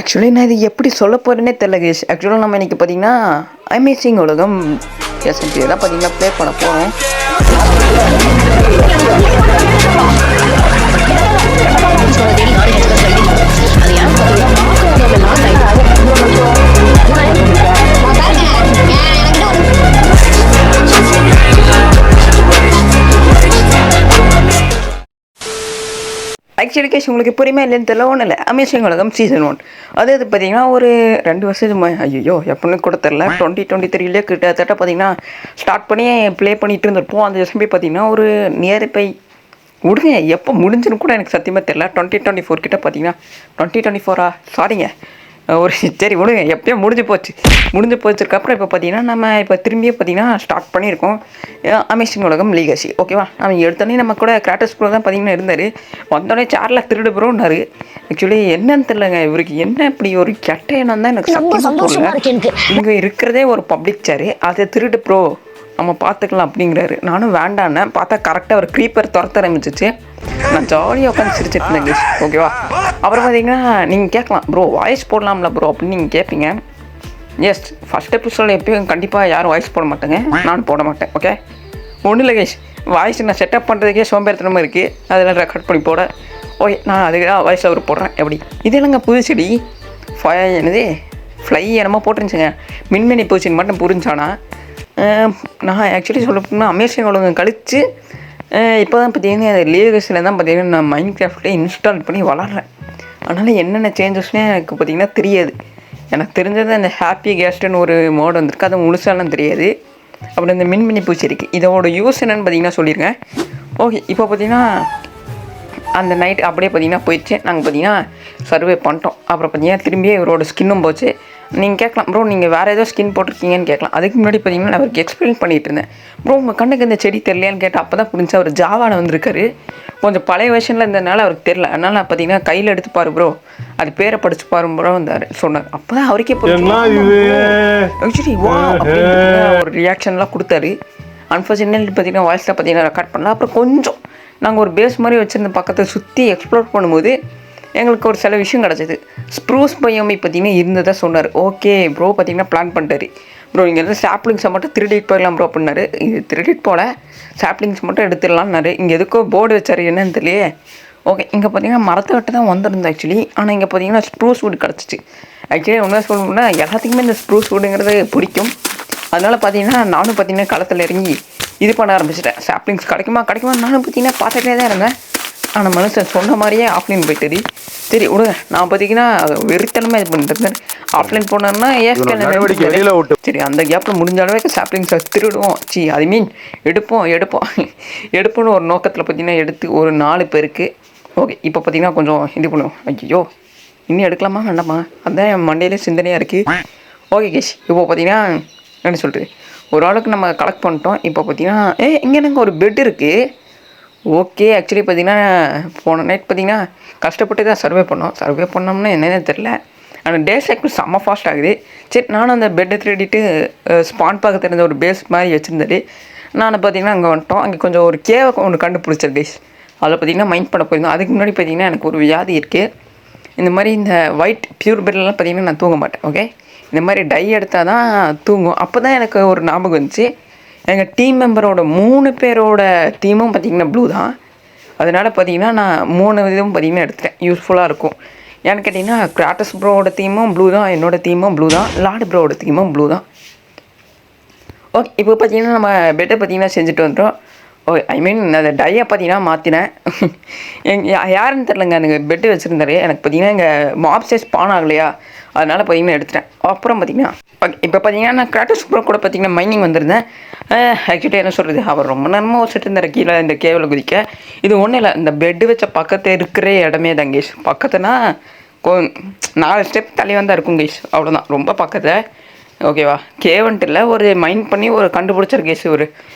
Actually நான் இது எப்படி சொல்ல போகிறேன்னே தெரியல கேஷ். ஆக்சுவலாக நம்ம இன்றைக்கி பார்த்தீங்கன்னா அமேசிங் உலகம் எஸ்என்பி தான் பார்த்தீங்கன்னா ப்ளே பண்ண போகிறோம். ஆக்சுவலி கேஷ் உங்களுக்கு புரியுமா இல்லைன்னு தெரியல, ஒன்றும் இல்லை. அமேசிங் உலகம் சீசன் 1 அது பார்த்தீங்கன்னா ஒரு 2 வருஷம் ஐயோ எப்படின்னு கூட தெரில 2023 கிட்டத்தட்ட பார்த்தீங்கன்னா ஸ்டார்ட் பண்ணி ப்ளே பண்ணிகிட்டு இருந்திருப்போம். அந்த எஸ்எம்பி பார்த்தீங்கன்னா ஒரு நியர்பை விடுங்க எப்போ முடிஞ்சுன்னு கூட எனக்கு சத்தியமாக தெரில. 2024 கிட்ட பார்த்தீங்கன்னா 2024 சாரிங்க ஒரு சரி விடுங்க எப்போயோ முடிஞ்சு போச்சுக்கப்புறம் இப்போ பார்த்தீங்கன்னா நம்ம இப்போ திரும்பியே பார்த்தீங்கன்னா ஸ்டார்ட் பண்ணியிருக்கோம் அமேசிங் உலகம் லீகசி. ஓகேவா, அவன் எடுத்தோடனே நம்ம கூட கிராட்டஸ் ப்ரோ தான் பார்த்தீங்கன்னா இருந்தார். வந்தோடனே சேரில் திருடு ப்ரோன்னாரு. ஆக்சுவலி என்னன்னு தெரியலங்க, இவருக்கு என்ன இப்படி ஒரு கெட்ட எண்ணம் தான் எனக்கு சந்தோஷமாக தெரியல. இங்கே இருக்கிறதே ஒரு பப்ளிக் சேரு, அதை திருடு ப்ரோ நம்ம பார்த்துக்கலாம் அப்படிங்கிறாரு. நானும் வேண்டான்னு பார்த்தா கரெக்டாக ஒரு க்ரீப்பர் துரத்த ஆரம்பிச்சிச்சு. நான் ஜாலியாக உட்காந்து சிரிச்சிட்டு இருந்தேன் கேஷ். ஓகேவா, அப்புறம் பார்த்தீங்கன்னா நீங்கள் கேட்கலாம் ப்ரோ வாய்ஸ் போடலாம்ல ப்ரோ அப்படின்னு நீங்கள் கேட்பீங்க. எஸ், ஃபஸ்ட் எபிசோட எப்பயும் கண்டிப்பாக யாரும் வாய்ஸ் போட மாட்டேங்க, நான் போட மாட்டேன். ஓகே, ஒன்றும் இல்லை கேஷ், வாய்ஸ் நான் செட்டப் பண்ணுறதுக்கே சோம்பேறித்தனமாக இருக்குது, அதில் ரெக்கார்ட் பண்ணி போட. ஓகே, நான் அதுக்கு வாய்ஸ் அவர் போடுறேன். எப்படி இது இல்லைங்க புது செடி என்னது ஃப்ளை என்னமோ போட்டுருந்துச்சுங்க, மின்மினி பூச்சின்னு மட்டும் புரிஞ்சானா. நான் ஆக்சுவலி சொல்ல போனால் அமேசிங் உலகம் கழித்து இப்போ தான் பார்த்தீங்கன்னா லீகஸில் தான் பார்த்தீங்கன்னா நான் மைண்ட் கிராஃப்ட்லேயே இன்ஸ்டால் பண்ணி வளர்கிறேன். அதனால் என்னென்ன சேஞ்சஸ்னே எனக்கு பார்த்திங்கன்னா தெரியாது. எனக்கு தெரிஞ்சது அந்த ஹாப்பி கேஸ்ட்டுன்னு ஒரு மோடு வந்திருக்கு, அது முழுசாலாம் தெரியாது. அப்புறம் இந்த மின்மினி பூச்சி இருக்குது, இதோட யூஸ் என்னென்னு பார்த்தீங்கன்னா சொல்லியிருக்கேன். ஓகே, இப்போ பார்த்திங்கன்னா அந்த நைட் அப்படியே பார்த்திங்கன்னா போயிடுச்சு. நாங்கள் பார்த்திங்கன்னா சர்வே பண்ணிட்டோம். அப்புறம் பார்த்திங்கன்னா திரும்பி இவரோட ஸ்கின்னும் போச்சு. நீங்கள் கேட்கலாம் ப்ரோ நீங்கள் வேறு ஏதோ ஸ்கின் போட்டிருக்கீங்கன்னு கேட்கலாம். அதுக்கு முன்னாடி பார்த்தீங்கன்னா நான் அவருக்கு எக்ஸ்பிளைன் பண்ணிகிட்டு இருந்தேன். ப்ரோ உங்கள் கண்ணுக்கு இந்த செடி தெரியலையான்னு கேட்டால் அப்போ தான் புரிஞ்சு அவர் ஜாவாவில் வந்திருக்காரு. கொஞ்சம் பழைய வருஷனில் இருந்ததுனால அவருக்கு தெரில. அதனால் நான் பார்த்தீங்கன்னா கையில் எடுத்து பாரு ப்ரோ, அது பேரை படித்து பாரு ப்ரோ வந்தார் சொன்னார். அப்போ தான் அவருக்கே ஆக்சுவலி வா ஒரு ரியாக்ஷன்லாம் கொடுத்தாரு. அன்ஃபார்ச்சுனேட்லி பார்த்தீங்கன்னா வாய்ஸில் பார்த்தீங்கன்னா ரெக்கார்ட் பண்ணலாம். அப்புறம் கொஞ்சம் நாங்கள் ஒரு பேஸ் மாதிரி வச்சுருந்த பக்கத்தை சுற்றி எக்ஸ்ப்ளோர் பண்ணும்போது எங்களுக்கு ஒரு சில விஷயம் கிடச்சிது. ஸ்ப்ரூஸ் பையமை பார்த்தீங்கன்னா இருந்ததாக சொன்னார். ஓகே ப்ரோ பார்த்தீங்கன்னா பிளான் பண்ணிட்டாரு. ப்ரோ இங்கே இருந்து சாப்ளிங்ஸை மட்டும் திருடிட்டு போயிடலாம் ப்ரோ அப்படின்னாரு. இது திருடிட்டு போல, சாப்ளிங்ஸ் மட்டும் எடுத்துடலாம்னாரு. இங்கே எதுக்கோ போர்டு வச்சார் என்னன்னு தெரியலையே. ஓகே, இங்கே பார்த்தீங்கன்னா மரத்தை விட்டு தான் வந்திருந்தேன் ஆக்சுவலி. ஆனால் இங்கே பார்த்தீங்கன்னா ஸ்ப்ரூஸ் வுட் கிடச்சிச்சு. ஆக்சுவலி ஒன்றா சொல்லணும்னா எல்லாத்துக்குமே இந்த ஸ்ப்ரூஸ் வுட்டுங்கிறது பிடிக்கும். அதனால் பார்த்தீங்கன்னா நானும் பார்த்தீங்கன்னா களத்தில் இறங்கி இது பண்ண ஆரம்பிச்சிட்டேன். சாப்ளிங்ஸ் கிடைக்குமா நானும் பார்த்தீங்கன்னா பார்த்துட்டே தான் இருந்தேன். ஆனால் மனுஷன் சொன்ன மாதிரியே ஆஃப்லைன் போயிட்டு சரி விடுங்க. நான் பார்த்தீங்கன்னா வெறித்தனமாக இது பண்ணிட்டு ஆஃப்லைன் போனோம்னா சரி அந்த கேப்பில் முடிஞ்ச அளவுக்கு சாப்ளிங்ஸை திருடுவோம், ஐ மீன் எடுப்போம்னு ஒரு நோக்கத்தில் பார்த்தீங்கன்னா எடுத்து ஒரு 4 பேருக்கு. ஓகே, இப்போ பார்த்தீங்கன்னா கொஞ்சம் இது பண்ணுவோம். ஐயோ இன்னும் எடுக்கலாமா வேண்டாமா, அதுதான் என் மண்டையிலே சிந்தனையாக இருக்குது. ஓகே கேஷ், இப்போ பார்த்தீங்கன்னா என்ன சொல்கிறது, ஒரு ஆளுக்கு நம்ம கலெக்ட் பண்ணிட்டோம். இப்போ பார்த்தீங்கன்னா இங்கே எனக்கு ஒரு பெட் இருக்குது. ஓகே, ஆக்சுவலி பார்த்திங்கன்னா போன நைட் பார்த்திங்கன்னா கஷ்டப்பட்டு தான் சர்வே பண்ணோம்னா என்னென்னு தெரில. ஆனால் டே சைக்கிள் செம்ம ஃபாஸ்ட் ஆகுது. சரி நானும் அந்த பெட்டை திருடிட்டு ஸ்பான் பார்க்க தெரிஞ்ச ஒரு பேஸ் மாதிரி வச்சுருந்தாரு. நான் பார்த்திங்கன்னா அங்கே வந்துட்டோம். அங்கே கொஞ்சம் ஒரு கேவை ஒன்று கண்டுபிடிச்சது டேஸ், அதில் பார்த்திங்கன்னா மைண்ட் பண்ண போயிருந்தோம். அதுக்கு முன்னாடி பார்த்திங்கன்னா எனக்கு ஒரு வியாதி இருக்குது. இந்த மாதிரி இந்த ஒயிட் பியூர் பெட்லாம் பார்த்திங்கன்னா நான் தூங்க மாட்டேன். ஓகே, இந்த மாதிரி டை எடுத்தால் தான் தூங்கும். அப்போ தான் எனக்கு ஒரு ஞாபகம் வந்துச்சு, எங்கள் டீம் மெம்பரோட 3 பேரோட டீமும் பார்த்திங்கன்னா ப்ளூ தான். அதனால் பார்த்திங்கன்னா நான் 3 இதுவும் பார்த்திங்கன்னா எடுத்துட்டேன், யூஸ்ஃபுல்லாக இருக்கும். ஏன்னு கேட்டிங்கன்னா கிராட்டஸ் ப்ரோவோட டீமும் ப்ளூ தான், என்னோடய டீமும் ப்ளூ தான், லார்டு ப்ரோவோட டீமும் ப்ளூ தான். ஓகே, இப்போ பார்த்திங்கன்னா நம்ம பெட்டை பார்த்திங்கன்னா செஞ்சுட்டு வந்துட்டோம். ஓ ஐ மீன் அந்த டையை பார்த்தீங்கன்னா மாற்றினேன். யாருன்னு தெரிலங்க, எனக்கு பெட்டு வச்சுருந்தாரு. எனக்கு பார்த்தீங்கன்னா எங்கள் மாப்ஸே ஸ்பான் ஆகலையா, அதனால் பார்த்தீங்கன்னா எடுத்துட்டேன். அப்புறம் பார்த்தீங்கன்னா ஓகே, இப்போ பார்த்தீங்கன்னா நான் கிராட்டஸ் ப்ரோ கூட பார்த்தீங்கன்னா மைனிங் வந்திருந்தேன். ஆக்சுவலி என்ன சொல்கிறது, அவர் ரொம்ப நேரமாக வச்சுட்டு இருந்தார் கீழே இந்த கேவில் குதிக்க. இது ஒன்றும் இல்லை, இந்த பெட்டு வச்ச பக்கத்தில் இருக்கிற இடமே தான் கேஷ். பக்கத்துனா 4 ஸ்டெப் தள்ளி வந்தால் இருக்கும் கேஷ், அவ்வளோதான், ரொம்ப பக்கத்தில். ஓகேவா, கேவன்ட்டு இல்லை, ஒரு மைண்ட் பண்ணி ஒரு கண்டுபிடிச்சார் கேஷ் ஒரு.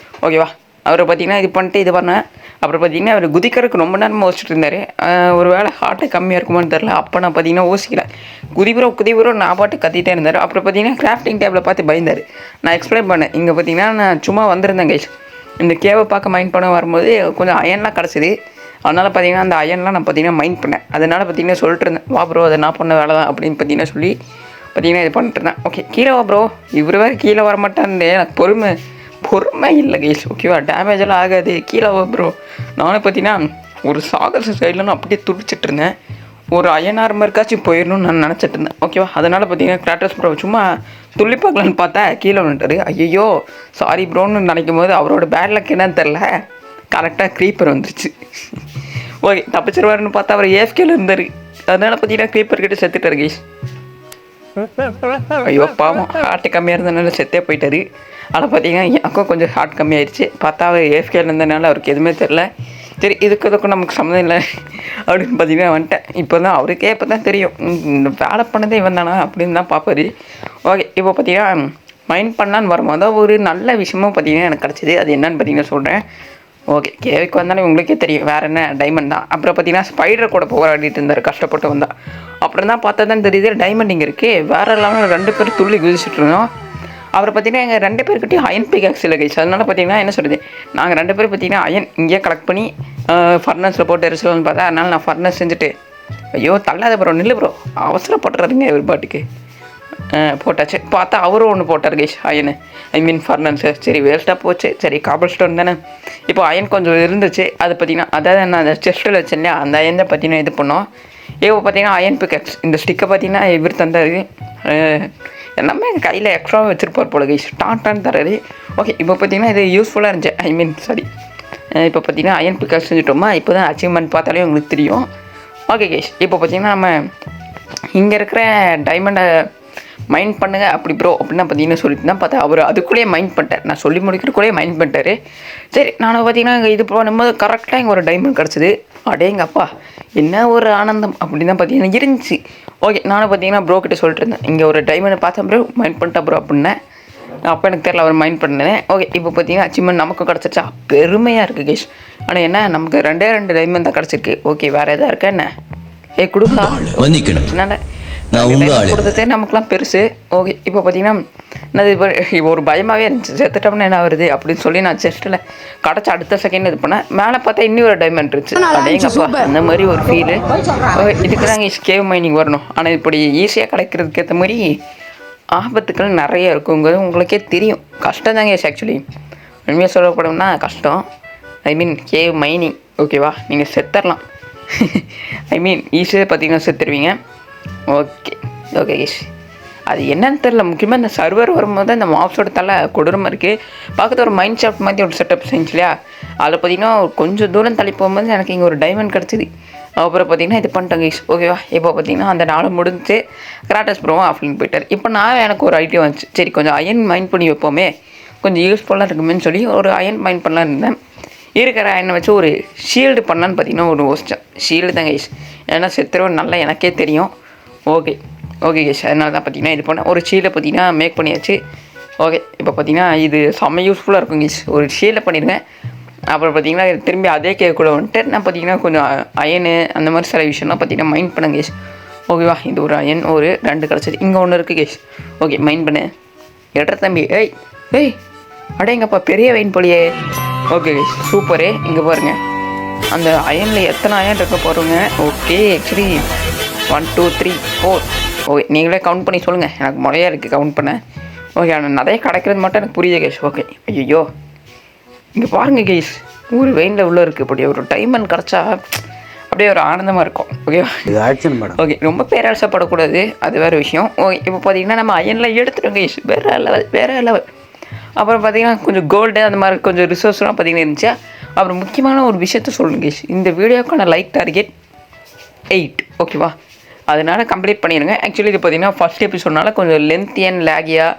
ஓகேவா, அவர் பார்த்திங்கன்னா இது பண்ணிட்டு இது பண்ணேன். அப்புறம் பார்த்திங்கன்னா அவர் குதிக்கிறதுக்கு ரொம்ப நேரமாக யோசிச்சுட்டு இருந்தார். ஒரு வேளை ஹார்ட்டு கம்மியாக இருக்குமான்னு தெரில. அப்போ நான் பார்த்திங்கன்னா யோசிக்கல, குதிபுரம் நான் பாட்டு கத்திட்டே இருந்தார். அப்புறம் பார்த்திங்கன்னா கிராஃப்டிங் டேபிளை பார்த்து பயந்தார். நான் எக்ஸ்பிளைன் பண்ணேன், இங்கே பார்த்திங்கன்னா நான் சும்மா வந்திருந்தேன் கைஸ், இந்த கேவை பார்க்க மைண்ட் பண்ண வரும்போது கொஞ்சம் அயன்லாம் கிடச்சிது. அதனால் பார்த்தீங்கன்னா அந்த அயன்லாம் நான் பார்த்தீங்கன்னா மைண்ட் பண்ணேன். அதனால் பார்த்தீங்கன்னா சொல்லிட்டு இருந்தேன், வா ப்ரோ அதை நான் பண்ண வேலை தான் அப்படின்னு பார்த்தீங்கன்னா சொல்லி பார்த்தீங்கன்னா இது பண்ணிட்டு இருந்தேன். ஓகே கீழே வா ப்ரோ, இவர் வேறு கீழே வர மாட்டான்னு எனக்கு பொறுமை இல்லை கைஸ். ஓகேவா, டேமேஜ் எல்லாம் ஆகாது, கீழே வா ப்ரோ. நானே பார்த்தீங்கன்னா ஒரு சாகச சைடில் நான் அப்படியே துடிச்சிட்டு இருந்தேன். ஒரு அயன் ஆர்மருக்காச்சும் போயிடணும்னு நான் நினச்சிட்டு இருந்தேன். ஓகேவா, அதனால் பார்த்தீங்கன்னா கிராட்டோஸ் ப்ரோ சும்மா துள்ளி பார்க்கலான்னு பார்த்தா கீழே வந்துட்டார். ஐயோ சாரி ப்ரோன்னு நினைக்கும் போது அவரோட பேட் லக் என்னன்னு தெரில, கரெக்டாக க்ரீப்பர் வந்துருச்சு. ஓகே தப்பிச்சிருவாருன்னு பார்த்தா அவர் ஏஃப்கேல இருந்தார். அதனால் பார்த்தீங்கன்னா க்ரீப்பர் கிட்ட செத்துட்டார் கைஸ். ஐயோ பாவம், ஹார்ட்டு கம்மியாக இருந்ததுனால செத்தே போயிட்டார். ஆனால் பார்த்தீங்கன்னா எனக்கும் கொஞ்சம் ஹார்ட் கம்மியாயிடுச்சு. பார்த்தா அவர் ஏஃப்கேல இருந்ததுனால அவருக்கு எதுவுமே தெரில. சரி இதுக்கும் நமக்கு சம்மந்தம் இல்லை அப்படின்னு பார்த்தீங்கன்னா வந்துட்டேன். இப்போ தான் அவருக்கே இப்போ தான் தெரியும் இந்த வேலை பண்ணதே இவன் தானா அப்படின்னு தான் பார்ப்பாரு. ஓகே இப்போ பார்த்தீங்கன்னா மைண்ட் பண்ணலான்னு வரும்போது தான் ஒரு நல்ல விஷயமும் பார்த்தீங்கன்னா எனக்கு கிடச்சிது. அது என்னன்னு பார்த்தீங்கன்னா சொல்கிறேன். ஓகே கேவிக்கு வந்தாலும் உங்களுக்கே தெரியும் வேறு என்ன டைமண்ட் தான். அப்புறம் பார்த்தீங்கன்னா ஸ்பைடர் கூட போராடிட்டு இருந்தார், கஷ்டப்பட்டு வந்தால். அப்புறம் தான் பார்த்தா தான் தெரியுது டைமண்ட் இங்கே இருக்குது. வேறு இல்லாமல் 2 பேர் துள்ளி குதிச்சுட்டு இருந்தோம். அப்புறம் பார்த்தீங்கன்னா எங்கள் 2 பேர்கிட்டையும் அயன் பிகாக்ஸ் இல்லை கைஸ். அதனால் பார்த்தீங்கன்னா என்ன சொல்கிறது, நாங்கள் 2 பேர் பார்த்தீங்கன்னா அயன் இங்கேயே கலெக்ட் பண்ணி ஃபர்னஸில் போட்டு எரிசலன்னு பார்த்தா. அதனால் நான் ஃபர்னஸ் செஞ்சுட்டு ஐயோ தள்ளாத ப்ரோ நில்லு ப்ரோ அவசரப்படுறாருங்க ஒரு பாட்டுக்கு போட்டாச்சு. பார்த்தா அவரும் ஒன்று போட்டார் கைஸ் அயனு, ஐ மீன் ஃபர்னன்ஸு. சரி வேஸ்ட்டாக போச்சு. சரி காபல் ஸ்டோன் தானே. இப்போ அயன் கொஞ்சம் இருந்துச்சு, அது பார்த்தீங்கன்னா அதாவது நான் அந்த செஸ்ட்டில் வச்சேன் இல்லையா, அந்த அயன் தான் பார்த்தீங்கன்னா இது பண்ணோம். இப்போ பார்த்தீங்கன்னா அயன் பிக்கெக்ஸ் இந்த ஸ்டிக்கை பார்த்தீங்கன்னா இவர் தந்தார். எல்லாமே கையில் எக்ஸ்ட்ராவாக வச்சுருப்பார் போல கைஸ், டான் தராரு. ஓகே இப்போ பார்த்தீங்கன்னா இது யூஸ்ஃபுல்லாக இருந்துச்சு. ஐ மீன் சாரி இப்போ பார்த்தீங்கன்னா அயன் பிக்கெக்ஸ் செஞ்சுட்டோமா, இப்போ தான் அச்சீவ்மெண்ட் பார்த்தாலே உங்களுக்கு தெரியும். ஓகே கைஸ் இப்போ பார்த்தீங்கன்னா நம்ம இங்கே இருக்கிற டைமண்டை மைண்ட் பண்ணுங்க அப்படி ப்ரோ அப்படின்னா பார்த்தீங்கன்னா சொல்லிட்டு தான் பார்த்தா அவர் அதுக்குள்ளேயே மைண்ட் பண்ணிட்டார். நான் சொல்லி முடிக்கிறக்குள்ளேயே மைண்ட் பண்ணிட்டாரு. சரி நானும் பார்த்தீங்கன்னா இங்கே இது பண்ணும்போது கரெக்டாக இங்கே ஒரு டைமண்ட் கிடச்சிது. அடேங்கப்பா என்ன ஒரு ஆனந்தம் அப்படின்னு தான் பார்த்தீங்கன்னா இருந்துச்சு. ஓகே நானும் பார்த்தீங்கன்னா ப்ரோ கிட்ட சொல்லிட்டு இருந்தேன், இங்கே ஒரு டைமண்டை பார்த்தேன் ப்ரோ மைண்ட் பண்ணிட்டா ப்ரோ அப்படின்னேன். அப்போ எனக்கு தெரியல அவர் மைண்ட் பண்ணேன். ஓகே இப்போ பார்த்தீங்கன்னா அச்சீவ்மெண்ட் நமக்கும் கிடச்சிருச்சா, பெருமையாக இருக்குது கேஷ். ஆனால் என்ன நமக்கு 2 டைமண்ட் தான் கிடச்சிருக்கு. ஓகே வேறு எதாவது இருக்கா என்ன கொடுக்கா என்னால் கொடுத்ததே நமக்குலாம் பெருசு. ஓகே இப்போ பார்த்தீங்கன்னா நான் இப்போ ஒரு பயமாகவே இருந்துச்சு, செத்துட்டோம்னு என்ன வருது அப்படின்னு சொல்லி நான் செஸ்ட்டில் கிடச்ச அடுத்த செகண்ட் இது பண்ணேன். மேலே பார்த்தா இன்னும் ஒரு டைமண்ட் இருந்துச்சு. அடேங்கப்பா அந்த மாதிரி ஒரு ஃபீலு. இதுக்கு தாங்க கேவ் மைனிங் வரணும். ஆனால் இப்படி ஈஸியாக கிடைக்கிறதுக்கு ஏற்ற மாதிரி ஆபத்துக்கள் நிறைய இருக்குங்கிறது உங்களுக்கே தெரியும். கஷ்டம் தாங்க ஆக்சுவலி உண்மையாக சொல்லப்படும்னா கஷ்டம். ஐ மீன் கேவ் மைனிங் ஓகேவா, நீங்கள் செத்துடலாம். ஐ மீன் ஈஸியாக பார்த்தீங்கன்னா செத்துருவீங்க. ஓகே ஓகே கைஸ் அது என்னன்னு தெரில. முக்கியமாக இந்த சர்வர் வரும்போது தான் இந்த மாப்ஸோட தலை கொடூரமாக இருக்குது. பக்கத்தில் ஒரு மைண்ட் ஷாஃப்ட் மாதிரி ஒரு செட்டப் செஞ்சு இல்லையா, அதில் பார்த்தீங்கன்னா கொஞ்சம் தூரம் தள்ளி போகும்போது எனக்கு இங்கே ஒரு டைமண்ட் கிடச்சிது. அப்புறம் பார்த்தீங்கன்னா இது பண்ணிட்டேன் கைஸ். ஓகேவா இப்போ பார்த்தீங்கன்னா அந்த நாள் முடிஞ்சு கிராட்டஸ் ப்ரோவும் ஆஃப்லைன் போயிட்டார். இப்போ நான் எனக்கு ஒரு ஐடியா வந்துச்சு, சரி கொஞ்சம் அயன் மைண்ட் பண்ணி வைப்போமே கொஞ்சம் யூஸ்ஃபுல்லாக இருக்குமேன்னு சொல்லி ஒரு அயன் மைண்ட் பண்ணலான்னு இருந்தேன். இருக்கிற அயனை வச்சு ஒரு ஷீல்டு பண்ணலான்னு பார்த்தீங்கன்னா ஒரு யோசித்தேன். ஷீல்டு தான் கைஸ், ஏன்னா செத்துருவோம் நல்லா எனக்கே தெரியும். ஓகே ஓகே கேஷ் அதனால தான் பார்த்தீங்கன்னா இது பண்ணேன். ஒரு ஷீலை பார்த்தீங்கன்னா மேக் பண்ணியாச்சு. ஓகே இப்போ பார்த்தீங்கன்னா இது செம்ம யூஸ்ஃபுல்லாக இருக்கும் கேஷ். ஒரு ஷீலை பண்ணிடுவேன். அப்புறம் பார்த்தீங்கன்னா திரும்பி அதே கேக்குள்ளே வந்துட்டு நான் பார்த்தீங்கன்னா கொஞ்சம் அயனு அந்த மாதிரி சில விஷயம்லாம் பார்த்தீங்கன்னா மைண்ட் பண்ணேன் கேஷ். ஓகேவா இது ஒரு அயன் ஒரு 2 கிடச்சிது. இங்கே ஒன்று இருக்குது கேஷ். ஓகே மைண்ட் பண்ணு எட்ற தம்பி. ஏய் அடேங்கப்பா பெரிய வெயின் போலியே. Okay cash super. இங்கே பாருங்கள் அந்த அயனில் எத்தனை அயன் இருக்க போகிறோங்க. ஓகே ஆக்சுவலி 1 2 3 4 ஓகே நீங்களே கவுண்ட் பண்ணி சொல்லுங்கள், எனக்கு முறையாக இருக்குது கவுண்ட் பண்ண. ஓகே ஆனால் நிறைய கிடைக்கிறது மட்டும் எனக்கு புரியுது கேஷ். ஓகே ஐயோ இங்கே பாருங்கள் கேஷ் ஒரு வெயினில் உள்ள இருக்குது. இப்படி ஒரு டைமண்ட் கிடச்சா அப்படியே ஒரு ஆனந்தமாக இருக்கும். ஓகேவா ஓகே ரொம்ப பேராசப்படக்கூடாது, அது வேறு விஷயம். ஓகே இப்போ பார்த்தீங்கன்னா நம்ம அயனில் எடுத்துட்டோம் கேஷ், வேறு லெவல். அப்புறம் பார்த்தீங்கன்னா கொஞ்சம் கோல்டு அந்த மாதிரி கொஞ்சம் ரிசோர்ஸ்லாம் பார்த்தீங்கன்னா இருந்துச்சு. அப்புறம் முக்கியமான ஒரு விஷயத்த சொல்லுங்க கேஷ், இந்த வீடியோக்கான லைக் டார்கெட் 8 ஓகேவா, அதனால் கம்ப்ளீட் பண்ணிடுங்க. ஆக்சுவலி இது பார்த்தீங்கன்னா ஃபஸ்ட் எபிசோட்னால கொஞ்சம் லென்த்தி அண்ட் லேகியாக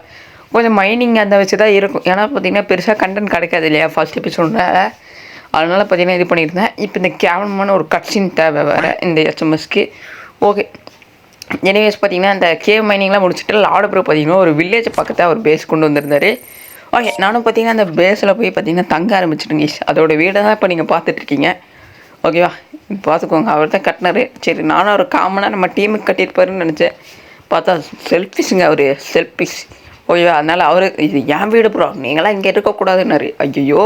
கொஞ்சம் மைனிங் அந்த வச்சு தான் இருக்கும். ஏன்னா பார்த்தீங்கன்னா பெருசாக கண்டென்ட் கிடைக்காது இல்லையா ஃபஸ்ட் எபிசோடில், அதனால் பார்த்தீங்கன்னா இது பண்ணியிருந்தேன். இப்போ இந்த கேவலமான ஒரு கட்சின் தேவை வேறு இந்த எஸ்எம்எஸ்க்கு. ஓகே எனிவேஸ் பார்த்தீங்கன்னா இந்த கேவ் மைனிங்லாம் முடிச்சுட்டு லார்டு ப்ரோ பார்த்தீங்கன்னா ஒரு வில்லேஜ் பக்கத்தில் அவர் பேஸ் கொண்டு வந்திருந்தார். ஓகே நானும் பார்த்தீங்கன்னா அந்த பேஸில் போய் பார்த்தீங்கன்னா தங்க ஆரம்பிச்சிட்டுங்க. அதோட வீடை தான் இப்போ நீங்கள் பார்த்துட்ருக்கீங்க. ஓகேவா பார்த்துக்கோங்க அவர் தான் கட்டினார். சரி நானும் ஒரு காமனாக நம்ம டீமுக்கு கட்டியிருப்பாருன்னு நினச்சேன், பார்த்தா செல்ஃபிஷுங்க அவர் செல்ஃபிஷ். ஓய்யோ அதனால் அவர் இது என் வீடு ப்ரோ நீங்களாம் இங்கே இருக்கக்கூடாதுன்னாரு. ஐயோ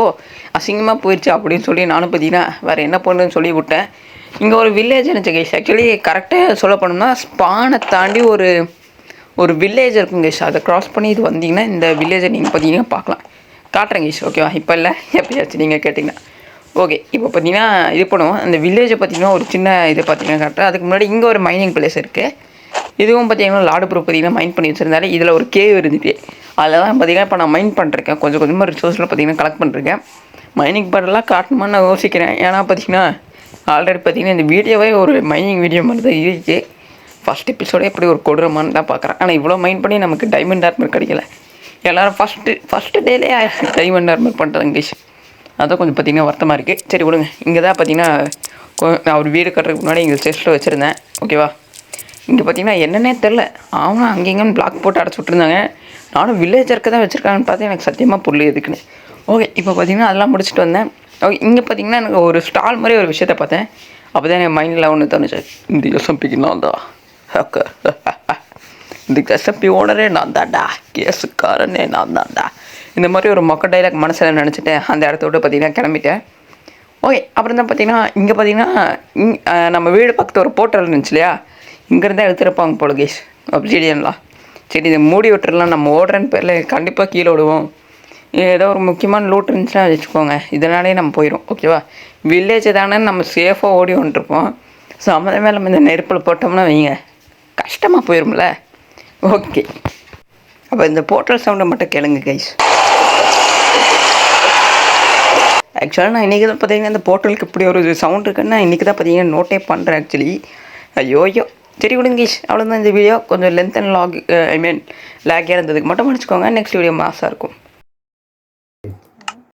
அசிங்கமாக போயிடுச்சு அப்படின்னு சொல்லி நானும் பார்த்தீங்கன்னா வேறு என்ன பண்ணுன்னு சொல்லி விட்டேன். இங்கே ஒரு வில்லேஜ் இருந்துச்சு கைஸ். ஆக்சுவலி கரெக்டாக சொல்ல போனோம்னா ஸ்பானை தாண்டி ஒரு வில்லேஜ் இருக்கும் கைஸ். அதை க்ராஸ் பண்ணி இது வந்தீங்கன்னா இந்த வில்லேஜை நீங்கள் பார்த்தீங்கன்னா பார்க்கலாம். காட்டுறேன் கைஸ். ஓகேவா? இப்போ இல்லை எப்படியாச்சும் நீங்கள் கேட்டிங்கன்னா ஓகே. இப்போ பார்த்தீங்கன்னா இது பண்ணுவோம். அந்த வில்லேஜை பார்த்தீங்கன்னா ஒரு சின்ன இது பார்த்தீங்கன்னா காட்டுறேன். அதுக்கு முன்னாடி இங்கே ஒரு மைனிங் பிளேஸ் இருக்குது. இதுவும் பார்த்தீங்கன்னா லாடு ப்ரூஃப் பார்த்தீங்கன்னா மைண்ட் பண்ணி வச்சுருந்தாரு. இதில் ஒரு கேவ் இருந்துச்சு. அதில் தான் பார்த்தீங்கன்னா இப்போ நான் மைண்ட் பண்ணிருக்கேன். கொஞ்சம் கொஞ்சமாக ரிசோர்ஸில் பார்த்தீங்கன்னா கலெக்ட் பண்ணிருக்கேன். மைனிங் பண்ணலாம் காட்டணுமான்னு நான் யோசிக்கிறேன். ஏன்னா பார்த்தீங்கன்னா ஆல்ரெடி பார்த்தீங்கன்னா இந்த வீடியோவே ஒரு மைனிங் வீடியோ மாதிரி தான் இருக்குது. ஃபஸ்ட் எபிசோடே எப்படி ஒரு கொடூரமானு தான் பார்க்குறேன். ஆனால் இவ்வளோ மைண்ட் பண்ணி நமக்கு டைமண்ட் ஆர்மர் கிடைக்கல. எல்லோரும் ஃபஸ்ட்டு டேலே டைமண்ட் ஆர்மர் பண்ணுறாங்க இங்கிலீஷ். அதான் கொஞ்சம் பார்த்தீங்கன்னா வருத்தமாக இருக்குது. சரி விடுங்க. இங்கே தான் பார்த்தீங்கன்னா நான் ஒரு வீடு கட்டுறதுக்கு முன்னாடி இங்கே செஸ்ட்டில் வச்சுருந்தேன். ஓகேவா? இங்கே பார்த்தீங்கன்னா என்னென்னே தெரில. அவங்க அங்கேங்கன்னு பிளாக் போட்டு அடைச்சி விட்ருந்தாங்க. நானும் வில்லேஜருக்கு தான் வச்சுருக்காங்கன்னு பார்த்து எனக்கு சத்தியமாக புரியல எதுக்குன்னு. ஓகே. இப்போ பார்த்தீங்கன்னா அதெல்லாம் முடிச்சுட்டு வந்தேன். ஓகே. இங்கே பார்த்தீங்கன்னா எனக்கு ஒரு ஸ்டால் மாதிரி ஒரு விஷயத்தை பார்த்தேன். அப்போ தான் என் மைண்டில் ஒன்று தோணுச்சு. இந்த எஸ்எம்பிக்கு நான் தான் ஹேக்கர், இந்த எஸ்எம்பி ஓனரே நான் தான்டா, கேஸுக்காரனே நான் தான்டா, இந்த மாதிரி ஒரு மொக்க டைலாக் மனசில் நினச்சிட்டு அந்த இடத்த விட்டு பார்த்தீங்கன்னா கிளம்பிட்டேன். ஓகே. அப்புறம் தான் பார்த்தீங்கன்னா இங்கே பார்த்தீங்கன்னா நம்ம வீடு பக்கத்து ஒரு போர்ட்டல் இருந்துச்சு இல்லையா, இங்கேருந்தா எடுத்துருப்பாங்க போல கேஸ் அப்சிடியன்லாம். சரி இதை மூடி விட்டுறலாம், நம்ம ஓடுறேன்னு பேரில் கண்டிப்பாக கீழே விடுவோம். ஏதோ ஒரு முக்கியமான லூட் இருந்துச்சுன்னா வச்சுக்கோங்க, இதனாலே நம்ம போயிடும். ஓகேவா? வில்லேஜ் தானே நம்ம சேஃபாக ஓடி வந்துட்டுருப்போம். ஸோ அந்த மேலே நம்ம இந்த நெருப்பில் போட்டோம்னா வைங்க கஷ்டமாக போயிடும்ல. ஓகே. அப்போ இந்த போர்ட்டல் சவுண்டை மட்டும் கேளுங்க கைஸ். ஆக்சுவலாக நான் இன்றைக்கி தான் பார்த்தீங்கன்னா இந்த போர்ட்டலுக்கு இப்படி ஒரு சவுண்ட் இருக்குன்னு நான் இன்றைக்கி தான் பார்த்தீங்கன்னா நோட்டே பண்ணுறேன் ஆக்சுவலி. ஐயோ சரி விடுங்க கைஸ். அவ்வளோதான் இந்த வீடியோ. கொஞ்சம் லென்த் அண்ட் லேக் இருந்ததுக்கு மட்டும் மன்னிச்சுக்கோங்க. நெக்ஸ்ட் வீடியோ மாசாக இருக்கும்.